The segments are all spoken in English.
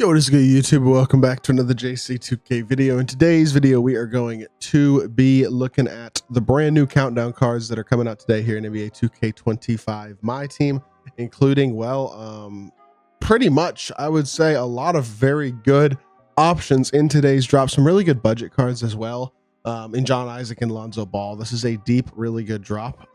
Yo, what is good, YouTube? Welcome back to another JC2K video. In today's video, we are going to be looking at the brand new countdown cards that are coming out today here in NBA 2K25 MyTEAM, including, pretty much, I would say, a lot of very good options in today's drop. Some really good budget cards as well, in John Isaac and Lonzo Ball. This is a deep, really good drop.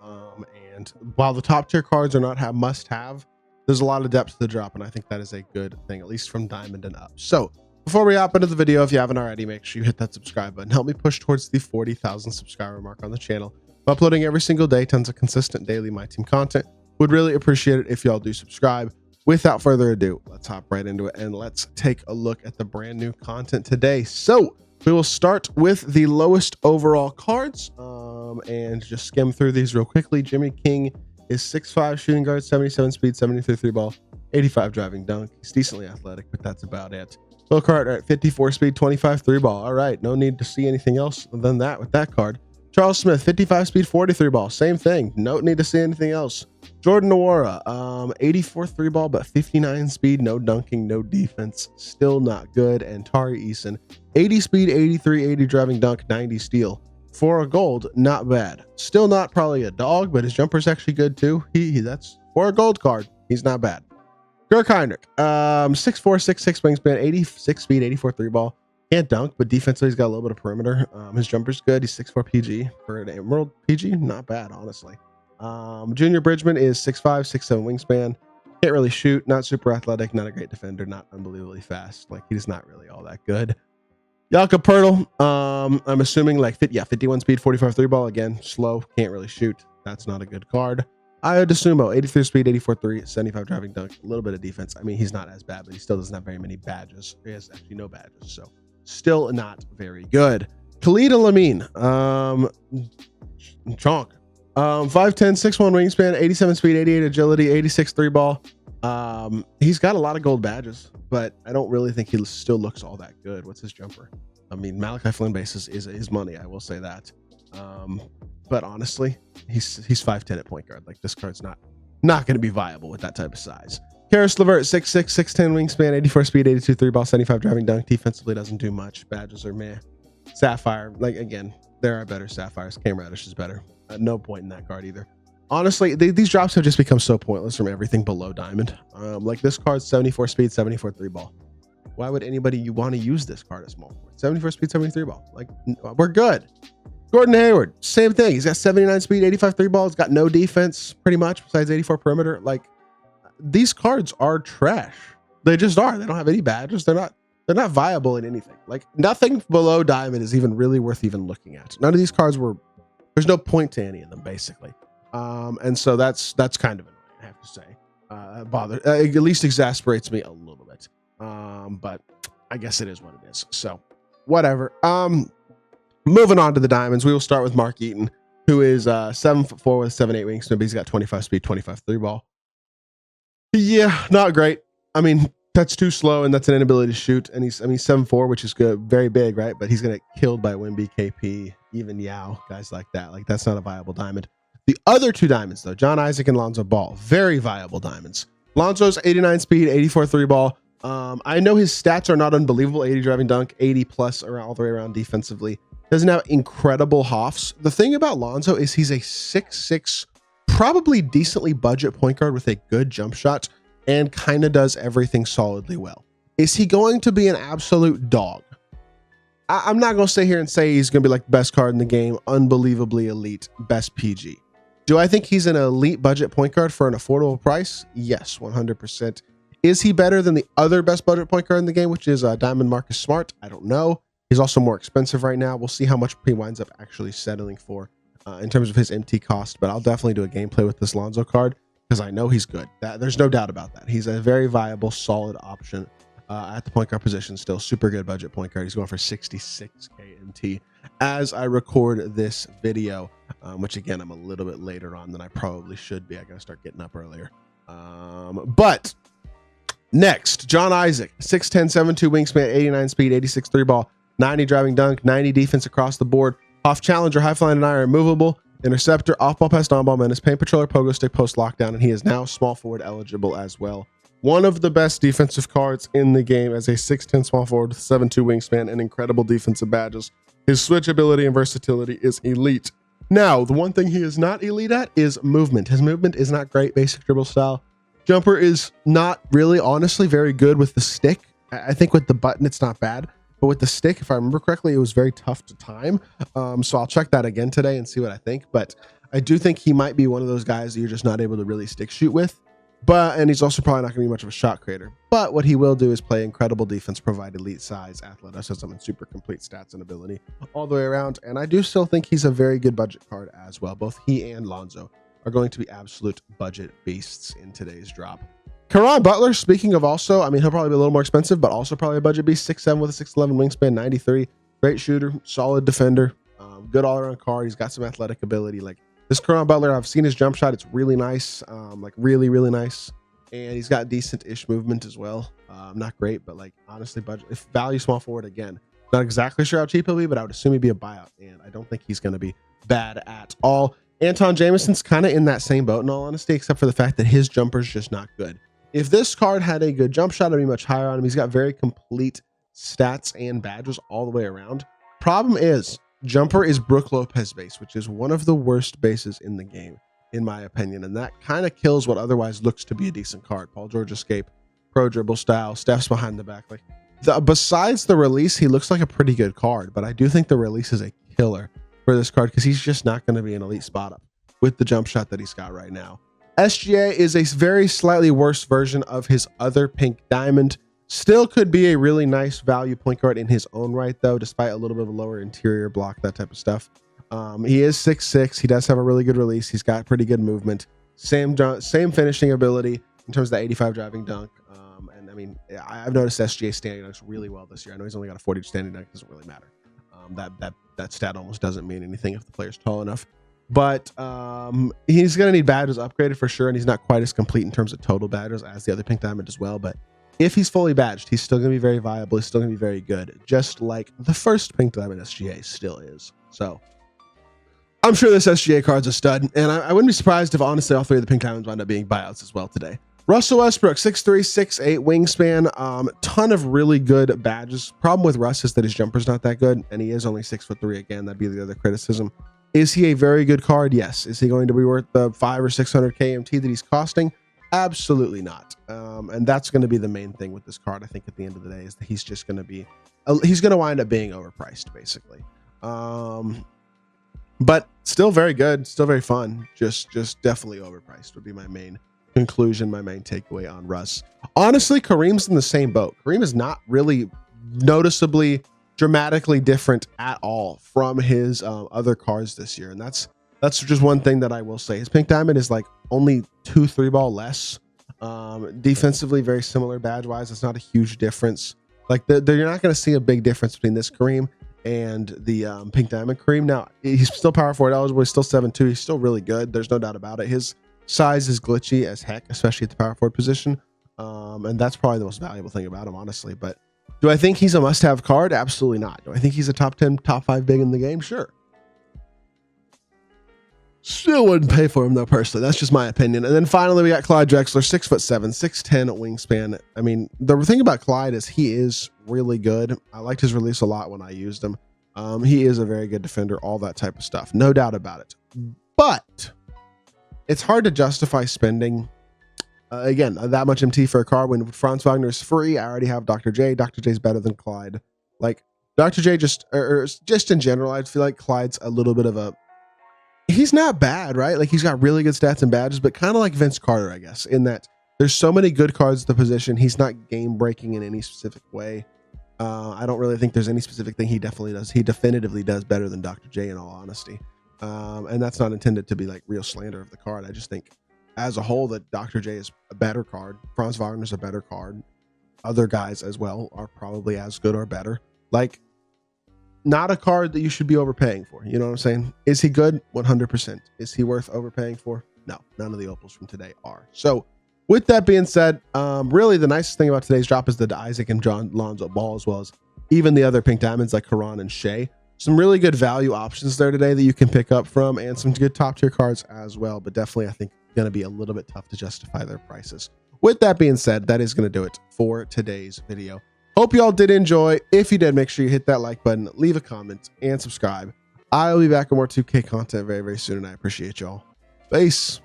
And while the top tier cards are not must-have, there's a lot of depth to the drop, and I think that is a good thing, at least from Diamond and up. So before we hop into the video, if you haven't already, make sure you hit that subscribe button. Help me push towards the 40,000 subscriber mark on the channel. I'm uploading every single day, tons of consistent daily MyTEAM content. Would really appreciate it if y'all do subscribe. Without further ado, let's hop right into it and let's take a look at the brand new content today. So we will start with the lowest overall cards and just skim through these real quickly. Jimmy King is 6'5", shooting guard, 77 speed, 73 3 ball, 85 driving dunk. He's decently athletic, but that's about it. Will Carter at 54 speed, 25 3 ball. All right, no need to see anything else than that with that card. Charles Smith, 55 speed, 43 ball. Same thing. No need to see anything else. Jordan Nwora, 84 3 ball, but 59 speed, no dunking, no defense. Still not good. And Tari Eason, 80 speed, 83, 80 driving dunk, 90 steal. For a gold, not bad. Still not probably a dog, but his jumper's actually good too. That's for a gold card. He's not bad. Dirk Heinrich, 6'4", 6'6", wingspan, 86 speed, 84 3 ball. Can't dunk, but defensively he's got a little bit of perimeter. His jumper's good. He's 6'4" PG for an Emerald PG. Not bad, honestly. Junior Bridgman is 6'5", 6'7" wingspan. Can't really shoot. Not super athletic. Not a great defender. Not unbelievably fast. Like, he's not really all that good. Jakob Poeltl, I'm assuming like 51 speed, 45 3 ball. Again, slow, can't really shoot. That's not a good card. Ayo DeSumo, 83 speed, 84 3, 75 driving dunk, a little bit of defense. I mean, he's not as bad, but he still doesn't have very many badges. He has actually no badges, so still not very good. Khalid Lamine, Chonk, 5'10", 6'1" wingspan, 87 speed, 88 agility, 86 3 ball. He's got a lot of gold badges, but I don't really think he still looks all that good. What's his jumper? I mean, Malachi Flynn basis is his money. I will say that. But honestly, he's 5'10" at point guard. Like, this card's not going to be viable with that type of size. Karis LeVert, 6'6", 6'10" wingspan, 84 speed, 82 3 ball, 75 driving dunk. Defensively doesn't do much. Badges are meh. Sapphire, like, again, there are better Sapphires. Cam Reddish is better. No point in that card either. Honestly, these drops have just become so pointless from everything below Diamond. Like, this card's 74 speed, 74 3 ball. Why would anybody want to use this card at small point? 74 speed, 73 ball. Like, we're good. Gordon Hayward, same thing. He's got 79 speed, 85 3 ball. He's got no defense pretty much besides 84 perimeter. Like, these cards are trash. They just are. They don't have any badges. They're not viable in anything. Like, nothing below Diamond is even really worth even looking at. None of these cards there's no point to any of them, basically. And so that's kind of annoying, I have to say. It at least exasperates me a little bit. But I guess it is what it is. So whatever. Moving on to the diamonds, we will start with Mark Eaton, who is 7'4" with 7'8" wingspan. He's got 25 speed, 25 3 ball. Yeah, not great. I mean, that's too slow, and that's an inability to shoot. And he's 7'4", which is good, very big, right? But he's gonna get killed by Wimby, KP, even Yao, guys like that. Like, that's not a viable diamond. The other two diamonds, though, John Isaac and Lonzo Ball, very viable diamonds. Lonzo's 89 speed, 84 3 ball. I know his stats are not unbelievable. 80 driving dunk, 80 plus all the way around defensively. Doesn't have incredible hoffs. The thing about Lonzo is he's a 6'6", probably decently budget point guard with a good jump shot and kind of does everything solidly well. Is he going to be an absolute dog? I'm not going to sit here and say he's going to be like the best card in the game, unbelievably elite, best PG. Do I think he's an elite budget point guard for an affordable price? Yes, 100%. Is he better than the other best budget point guard in the game, which is Diamond Marcus Smart? I don't know. He's also more expensive right now. We'll see how much he winds up actually settling for in terms of his MT cost, but I'll definitely do a gameplay with this Lonzo card because I know he's good. There's no doubt about that. He's a very viable, solid option at the point guard position. Still super good budget point guard. He's going for 66K MT as I record this video, which again, I'm a little bit later on than I probably should be. I gotta start getting up earlier. But next, John Isaac, 6'10", 7'2" wingspan, 89 speed, 86 3 ball, 90 driving dunk, 90 defense across the board. Off challenger, high flying and iron, movable, interceptor, off ball pass, on ball menace, paint patroller, pogo stick, post lockdown, and he is now small forward eligible as well. One of the best defensive cards in the game as a 6'10 small forward with 7'2 wingspan and incredible defensive badges. His switch ability and versatility is elite. Now, the one thing he is not elite at is movement. His movement is not great, basic dribble style. Jumper is not really, honestly, very good with the stick. I think with the button, it's not bad. But with the stick, if I remember correctly, it was very tough to time. So I'll check that again today and see what I think. But I do think he might be one of those guys that you're just not able to really stick shoot with. And he's also probably not going to be much of a shot creator. But what he will do is play incredible defense, provide elite size, athleticism, and super complete stats and ability all the way around. And I do still think he's a very good budget card as well. Both he and Lonzo are going to be absolute budget beasts in today's drop. Caron Butler, speaking of also, I mean, he'll probably be a little more expensive, but also probably a budget beast. 6'7 with a 6'11 wingspan, 93. Great shooter, solid defender, good all-around card. He's got some athletic ability. Like this Caron Butler, I've seen his jump shot. It's really nice, like really, really nice. And he's got decent-ish movement as well. Not great, but like honestly, budget. If value small forward again, not exactly sure how cheap he'll be, but I would assume he'd be a buyout. And I don't think he's going to be bad at all. Anton Jamison's kind of in that same boat, in all honesty, except for the fact that his jumper's just not good. If this card had a good jump shot, I'd be much higher on him. He's got very complete stats and badges all the way around. Problem is, jumper is Brook Lopez base, which is one of the worst bases in the game, in my opinion. And that kind of kills what otherwise looks to be a decent card. Paul George escape, pro dribble style, Steph's behind the back. Like besides the release, he looks like a pretty good card, but I do think the release is a killer for this card because he's just not going to be an elite spot up with the jump shot that he's got right now. SGA is a very slightly worse version of his other pink diamond. Still could be a really nice value point guard in his own right, though, despite a little bit of a lower interior block, that type of stuff. He is 6'6". He does have a really good release. He's got pretty good movement. Same finishing ability in terms of the 85 driving dunk. And I mean, I've noticed SGA standing dunks really well this year. I know he's only got a 40 standing dunk. Doesn't really matter. That stat almost doesn't mean anything if the player's tall enough. But he's going to need badges upgraded for sure, and he's not quite as complete in terms of total badges as the other pink diamond as well. But if he's fully badged, he's still going to be very viable. He's still going to be very good, just like the first pink diamond SGA still is. So I'm sure this SGA card's a stud, and I wouldn't be surprised if, honestly, all three of the pink diamonds wind up being buyouts as well today. Russell Westbrook, 6'3", 6'8", wingspan, ton of really good badges. Problem with Russ is that his jumper's not that good, and he is only 6'3". Again, that'd be the other criticism. Is he a very good card? Yes. Is he going to be worth the 500 or 600 KMT that he's costing? Absolutely not. And that's going to be the main thing with this card, I think, at the end of the day, is that he's just going to be, he's going to wind up being overpriced, basically. But still very good, still very fun. Just definitely overpriced would be my main conclusion, my main takeaway on Russ. Honestly, Kareem's in the same boat. Kareem is not really noticeably dramatically different at all from his other cards this year, and that's just one thing that I will say. His pink diamond is like only 2-3 ball less. Defensively very similar badge wise. It's not a huge difference. Like you're not going to see a big difference between this Kareem and the pink diamond Kareem. Now he's still power forward eligible. He's still 7'2". He's still really good. There's no doubt about it. His size is glitchy as heck, especially at the power forward position, and that's probably the most valuable thing about him, honestly. But do I think he's a must-have card? Absolutely not. Do I think he's a top 10, top 5 big in the game? Sure. Still wouldn't pay for him, though, personally. That's just my opinion. And then finally, we got Clyde Drexler, 6'7", 6'10" wingspan. I mean, the thing about Clyde is he is really good. I liked his release a lot when I used him. He is a very good defender, all that type of stuff. No doubt about it. But it's hard to justify spending again, that much MT for a card when Franz Wagner is free. I already have Dr. J. Dr. J is better than Clyde. Like Dr. J just in general, I feel like Clyde's a little bit of a, he's not bad, right? Like he's got really good stats and badges, but kind of like Vince Carter, I guess, in that there's so many good cards at the position. He's not game breaking in any specific way. I don't really think there's any specific thing he definitely does. He definitively does better than Dr. J, in all honesty. And that's not intended to be like real slander of the card. I just think as a whole that Dr. J is a better card. Franz Wagner's a better card. Other guys as well are probably as good or better. Like, not a card that you should be overpaying for. You know what I'm saying? Is he good? 100%. Is he worth overpaying for? No, none of the opals from today are. So with that being said, really the nicest thing about today's drop is the Isaac and John Lonzo Ball, as well as even the other pink diamonds like Caron and Shai. Some really good value options there today that you can pick up from, and some good top tier cards as well. But definitely, I think, going to be a little bit tough to justify their prices. with that being said, that is going to do it for today's video. Hope you all did enjoy. If you did, make sure you hit that like button, leave a comment, and subscribe. I'll be back with more 2K content very, very soon, and I appreciate y'all. Peace.